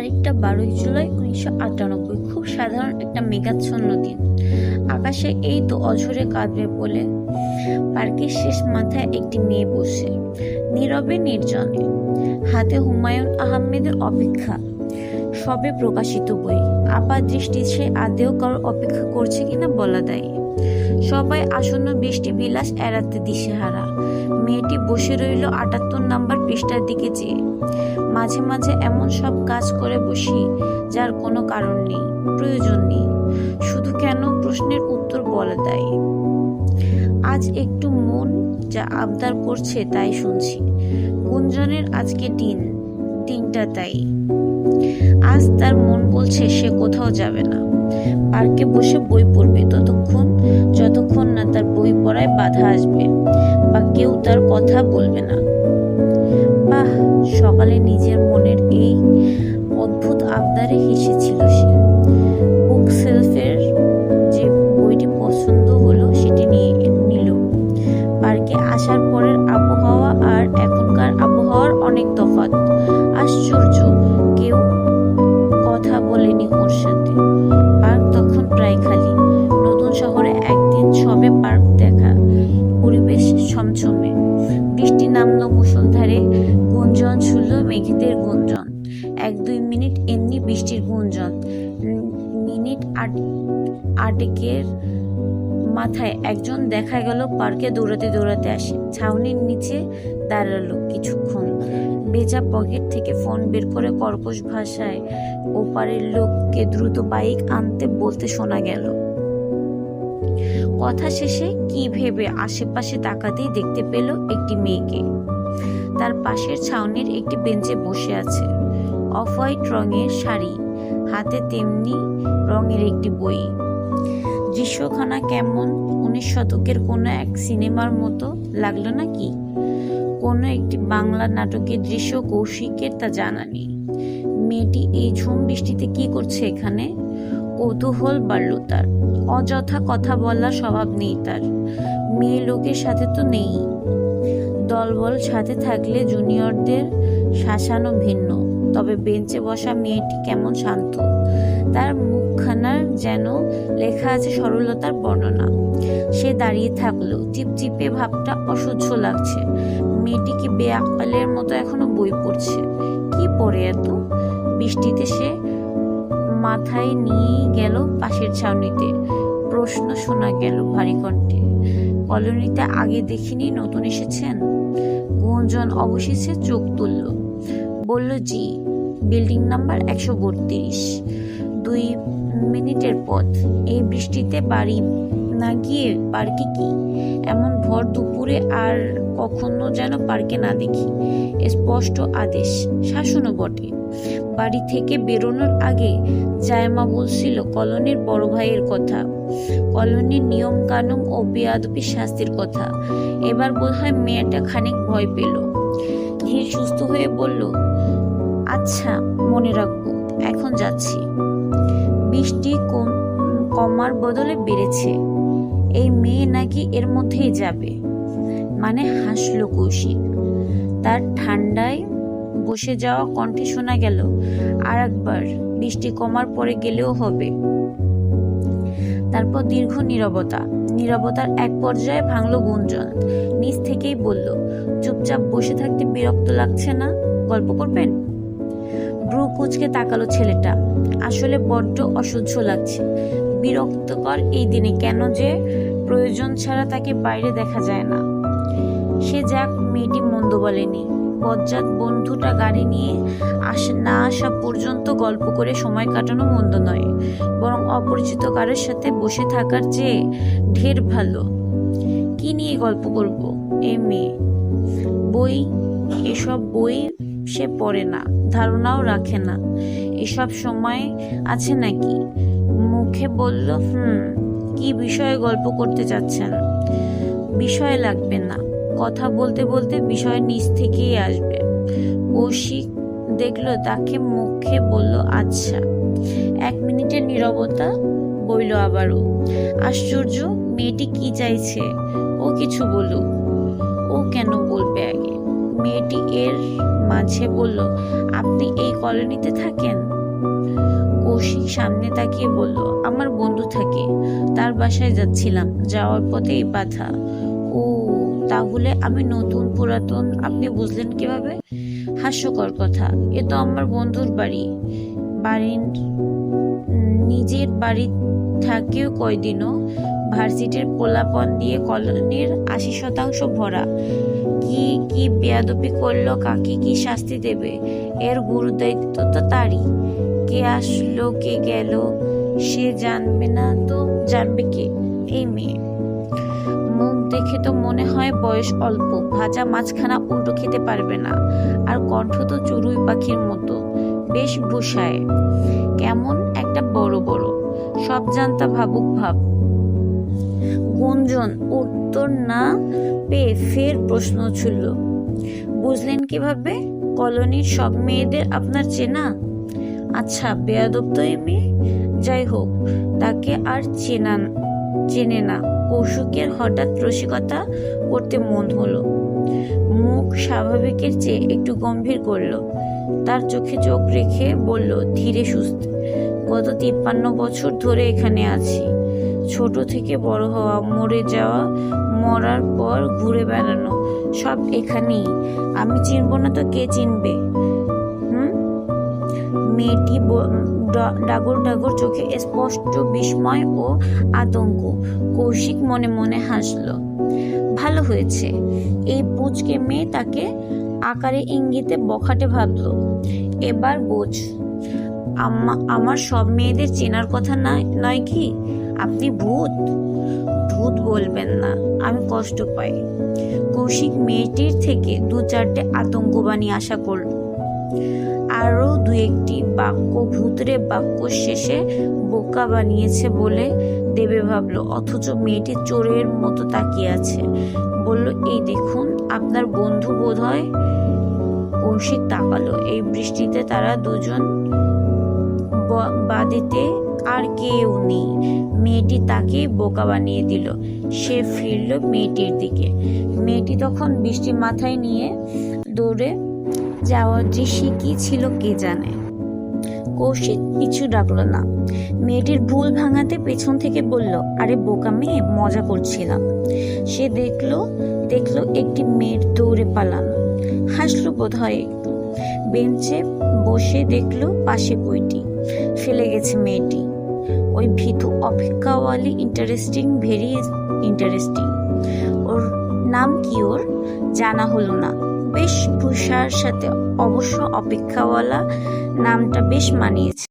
তারিখটা 12ই জুলাই 1998। খুব সাধারণ একটা মেঘাচ্ছন্ন দিন। আকাশে এই তো অঝোরে কাঁদবে বলে পার্কের শেষ মাথায় একটি মেয়ে বসে, নীরবে নির্জনে, হাতে হুমায়ুন আহমেদের অপেক্ষা সবে প্রকাশিত বই। আপাত দৃষ্টি সে আদেও কারোর অপেক্ষা করছে কিনা বলা দায়। সবাই আসন্ন বৃষ্টি বিলাস এড়াতে দিশেহারা। মেয়েটি বসে রইল 78 নাম্বার পৃষ্ঠার দিকে চেয়ে। মাঝে মাঝে এমন সব কাজ করে বসি যার কোনো কারণ নেই, প্রয়োজন নেই, শুধু কেন প্রশ্নের উত্তর বলা দেয়। আজ একটু মন যা আবদার করছে তাই শুনছি। গুঞ্জনের আজকে দিনটা তাই। আজ তার মন বলছে সে কোথাও যাবে না, পার্কে বসে বই পড়বে যতক্ষণ না তার বই পড়ায় বাধা আসবে বা কেউ তার কথা বলবে না। বাহ, সকালে নিজের মনের এই অদ্ভুত আবদারে হেসেছিল সে। বুক সেলফের যে বইটি পছন্দ হলো সেটি নিয়ে নিল। পার্কে আসার পরের আবহাওয়া আর এখনকার আবহাওয়ার অনেক তফাৎ। আশ্চর্য, কেউ কথা বলেনি ওর সাথে। পার্ক তখন প্রায় খালি। নতুন শহরে একদিন সবে পার্ক দেখা, পরিবেশ ছমছমে। বৃষ্টি নামলো মুষলধারে, গুঞ্জন ছুড়ল মেঘেদের গুঞ্জন। 1-2 মিনিট এমনি বৃষ্টির গুঞ্জন। মিনিট আটেকের মাথায় একজন দেখা গেল পার্কে দৌড়াতে দৌড়াতে আসে। ছাউনির নিচে দাঁড়ালো কিছুক্ষণ। বেজা পকেট থেকে ফোন বের করে কর্কশ ভাষায় ওপারের লোককে দ্রুত বাইক আনতে বলতে শোনা গেল। কথা শেষে কি ভেবে আশেপাশে তাকাতেই দেখতে পেল একটি মেয়েকে। তার পাশের ছাউনির একটি বেঞ্চে বসে আছে। অফ হোয়াইট রঙের শাড়ি, হাতে তেমনি রঙের একটি বই। দৃশ্যখানা কেমন 19 শতকের কোনো এক সিনেমার মতো লাগলো নাকি কোনো একটি বাংলা নাটকের দৃশ্য কৌশিকের তা জানা নেই। মেয়েটি এই ঝুম বৃষ্টিতে কি করছে এখানে? কৌতূহল বাড়ল তার। অযথা কথা বলার স্বভাব নেই তার। মেয়ে লোকের সাথে তো নেই। দলবল সাথে থাকলে জুনিয়রদের শাসানো ভিন্ন। তবে বেঞ্চে বসা মেয়েটি কেমন শান্ত। তার মুখখানার যেন লেখা আছে সরলতার বর্ণনা। সে দাঁড়িয়ে থাকলো। চিপচিপে ভাবটা অসহ্য লাগছে। মেয়েটি কি বেআক্কেলের মতো এখনো বই পড়ছে? কি পড়ে এত? বৃষ্টিতে সে মাথায় নিয়ে গেল পাশের ছাউনিতে। প্রশ্ন শোনা গেল ভারী কণ্ঠে, কলোনিতে আগে দেখিনি, নতুন এসেছেন? গুঞ্জন অবশেষে চোখ তুলল, বলল জি, বিল্ডিং নাম্বার 132। 2 মিনিটের পথ। এই বৃষ্টিতে বাড়ি না গিয়ে পার্কে কি? এমন ভর দুপুরে আর কখনো যেন পার্কে না দেখি। স্পষ্ট আদেশ, শাসনও বটে। বাড়ি থেকে বেরোনোর আগে জায়মা বলছিল কলোনির বড় ভাইয়ের কথা, কলোনির নিয়ম কানুন ও বেয়াদবির শাস্তির কথা। এবার বোধহয় মেয়েটা খানিক ভয় পেল। ধীর সুস্থ হয়ে বলল, আচ্ছা মনে রাখবো, এখন যাচ্ছি। বৃষ্টি কমার বদলে বেড়েছে। এই মেয়ে নাকি এর মধ্যেই যাবে? মানে হাসলো কৌশিক। তার ঠান্ডায় বসে যাওয়া কণ্ঠে শোনা গেল, আর একবার, বৃষ্টি কমার পরে গেলেও হবে। তারপর দীর্ঘ নীরবতা। নীরবতার এক পর্যায়ে ভাঙল গুঞ্জন। নিজ থেকেই বলল, চুপচাপ বসে থাকতে বিরক্ত লাগছে না? গল্প করবেন? ব্রু কুঁচকে তাকালো ছেলেটা। আসলে বড্ড অসহ্য লাগছে। বিরক্তকর এই দিনে কেন যে প্রয়োজন ছাড়া তাকে বাইরে দেখা যায় না। সে যাক, মেয়েটি মন্দ বলেনি। বজ্জাত বন্ধুটা গাড়ি নিয়ে না আসা পর্যন্ত গল্প করে সময় কাটানো মন্দ নয়, বরং অপরিচিত কারোর সাথে বসে থাকার চেয়ে ঢের ভালো। কি নিয়ে গল্প করব? এ মেয়ে বই, এসব বই সে পড়ে না, ধারণাও রাখে না। এসব সময় আছে নাকি? মুখে বলল, কি বিষয়ে গল্প করতে চাচ্ছেন? বিষয় লাগবে না, কথা বলতে বলতে বিষয় নিজ থেকেই আসবে। কৌশিক দেখলো তাকে, মুখে বলল, আচ্ছা। 1 মিনিটের নীরবতা। বইল আবারও, আশ্চর্য, মেয়েটি কি চাইছে? ও কিছু বলুক। ও কেন বলবে আগে? মেয়েটি এর মাঝে বলল, আপনি এই কলোনিতে থাকেন? কৌশিক সামনে তাকিয়ে বলল, আমার বন্ধু থাকে, তার বাসায় যাচ্ছিলাম, যাওয়ার পথেই বাধা। ও, তাহলে আমি নতুন পুরাতন আপনি বুঝলেন কিভাবে? হাস্যকর কথা, এ তো আমার বন্ধুর বাড়ির নিজের বাড়ি থাকেও কয়দিনও। ভার্সিটির পোলাপন দিয়ে কলোনির 80% ভরা। কি কি বেয়াদবি করলো, কাকে কি শাস্তি দেবে, এর গুরুদায়িত্ব তো তারই। কে আসলো কে গেল সে জানবে না তো জানবে কে? এই মেয়ে। মুখ দেখে তো মনে হয় বয়স অল্প, ভাজা মাছখানা উল্টো খেতে পারবে না, আর কণ্ঠ তো চড়ুই পাখির মতো, বেশ ভূষায়, কেমন একটা বড় বড় সব জানতা ভাবুক ভাব। গুঞ্জন উত্তর না পেয়ে ফের প্রশ্ন ছুড়ল, বুঝলেন কিভাবে? কলোনির সব মেয়েদের আপনার চেনা? আচ্ছা, বেয়াদব তো এই মেয়ে। যাই হোক, তাকে আর চেনে না। কৌশিকের হঠাৎ রসিকতা করতে মন হলো। মুখ স্বাভাবিকের চেয়ে একটু গম্ভীর করলো। তার চোখে চোখ রেখে বলল ধীরে সুস্থে, গত 53 বছর ধরে এখানে আছি। ছোট থেকে বড় হওয়া, মরে যাওয়া, মরার পর ঘুরে বেড়ানো, সব এখানেই। আমি চিনব না তো কে চিনবে? মেয়েটি ডাগর ডাগর চোখে স্পষ্ট বিস্ময় ও আতঙ্ক। কৌশিক মনে মনে হাসল। ভালো হয়েছে, এই পুচকে মেয়ে তাকে আকারে ইঙ্গিতে বখাটে ভাবল। এবার বোঝ, আমার সব মেয়েদের চেনার কথা নয় কি? আপনি ভূত? ভূত বলবেন না, আমি কষ্ট পাই। কৌশিক মেয়েটির থেকে 2-4টে আতঙ্কবাণী আশা করল। আরো 2-1টি বাক্য ভূতরে বাক্য শেষে বোকা বানিয়েছে বলে দেবে ভাবল, অথচ মেয়েটি চোরের মতো তাকিয়ে আছে। বলল, এই দেখুন, আপনার বন্ধু বোধ হয়। কৌশিক তাকালো। এই বৃষ্টিতে তারা দুজন বাদিতে আর কেউ নেই। মেয়েটি তাকে বোকা বানিয়ে দিল। সে ফিরল মেয়েটির দিকে। মেয়েটি তখন বৃষ্টি মাথায় নিয়ে দৌড়ে যাওয়ার যে সে কি ছিল কে জানে। কৌশিক কিছু ডাকলো না। মেয়েটির ভুল ভাঙাতে পেছন থেকে বলল, আরে বোকা মেয়ে, মজা করছিলাম। সে দেখলো একটি মেয়ের দৌড়ে পালানো। হাসলো বোধ হয় একটু। বেঞ্চে বসে দেখলো পাশে বইটি ফেলে গেছে মেয়েটি। ওই ভীতু অপেক্ষাওয়ালি ভেরি ইন্টারেস্টিং। ওর নাম কি ওর জানা হলো না। বেশ ভূষার সাথে অবশ্য অপেক্ষাওয়ালা নামটা বেশ মানিয়েছে।